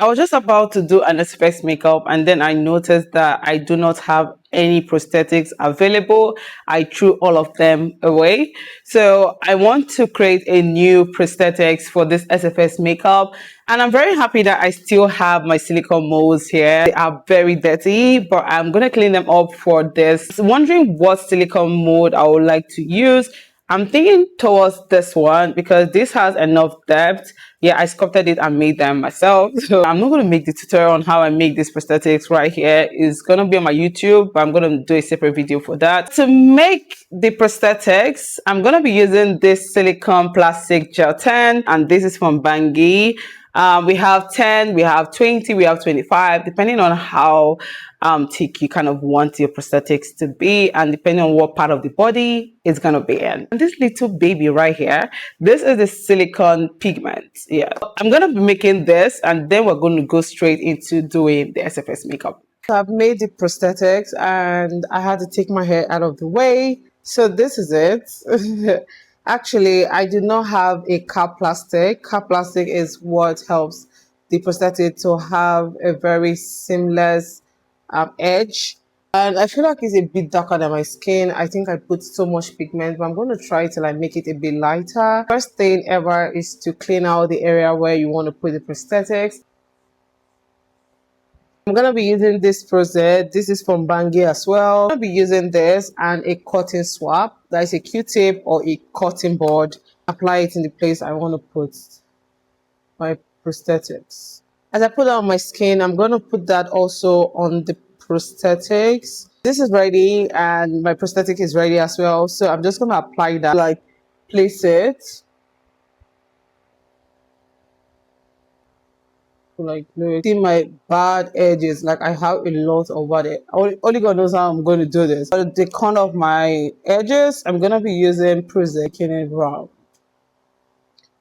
I was just about to do an SFX makeup and then I noticed that I do not have any prosthetics available. I threw all of them away. So I want to create a new prosthetics for this SFX makeup. And I'm very happy that I still have my silicone molds here. They are very dirty, but I'm going to clean them up for this. Wondering what silicone mold I would like to use. I'm thinking towards this one because this has enough depth. Yeah, I sculpted it and made them myself. So I'm not going to make the tutorial on how I make these prosthetics right here. It's going to be on my YouTube, but I'm going to do a separate video for that. To make the prosthetics, I'm going to be using this silicone plastic gel 10, and this is from Bangi. We have 10, we have 20, we have 25, depending on how thick you kind of want your prosthetics to be and depending on what part of the body it's going to be in. And this little baby right here, this is the silicone pigment. Yeah, I'm going to be making this and then we're going to go straight into doing the SFX makeup. So I've made the prosthetics and I had to take my hair out of the way. So this is it. Actually, I do not have a cap plastic. Cap plastic is what helps the prosthetic to have a very seamless edge. And I feel like it's a bit darker than my skin. I think I put so much pigment, but I'm going to try till I make it a bit lighter. First thing ever is to clean out the area where you want to put the prosthetics. I'm going to be using this Prosthetic. This is from Bangi as well. I'm going to be using this and a cotton swab. That is a Q-tip or a cotton board. Apply it in the place I want to put my prosthetics. As I put it on my skin, I'm going to put that also on the prosthetics. This is ready and my prosthetic is ready as well. So I'm just going to apply that, like place it. Like see my bad edges, like I have a lot of bad edges. Only God knows how I'm going to do this. But the corner of my edges, I'm going to be using Prosthetic round.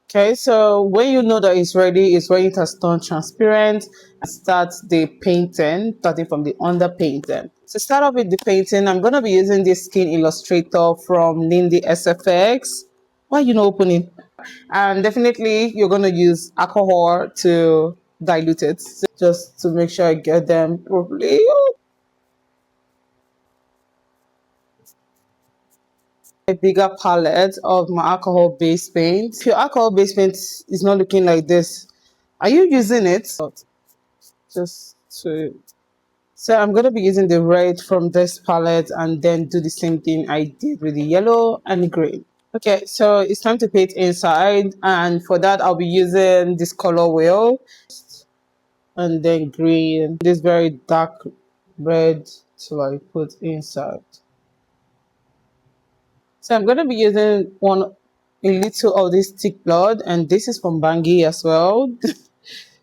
Okay, so when you know that it's ready is when it has turned transparent and start the painting, starting from the under painting. To start off with the painting, I'm going to be using this Skin Illustrator from Lindy SFX. Why are you not opening? And definitely you're going to use alcohol to dilute it just to make sure I get them properly. A bigger palette of my alcohol based paint. If your alcohol based paint is not looking like this, are you using it? Just to so I'm going to be using the red from this palette and then do the same thing I did with the yellow and the green. Okay, so it's time to paint inside, and for that I'll be using this color wheel and then green, this very dark red to like put inside. So I'm going to be using a little of this thick blood, and this is from Bangi as well.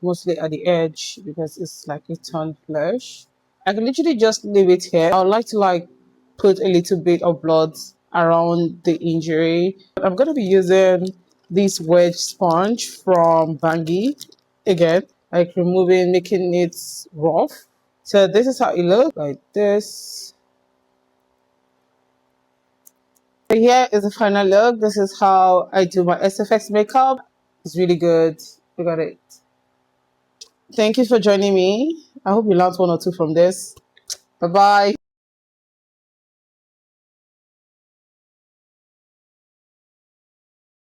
Mostly at the edge because it's like a turned flesh. I can literally just leave it here. I would like to like put a little bit of blood around the injury. I'm going to be using this wedge sponge from Bangi again, like removing, making it rough. So this is how it looks, like this. So here is the final look. This is how I do my SFX makeup. It's really good. Look at it. Thank you for joining me. I hope you learned one or two from this. Bye-bye.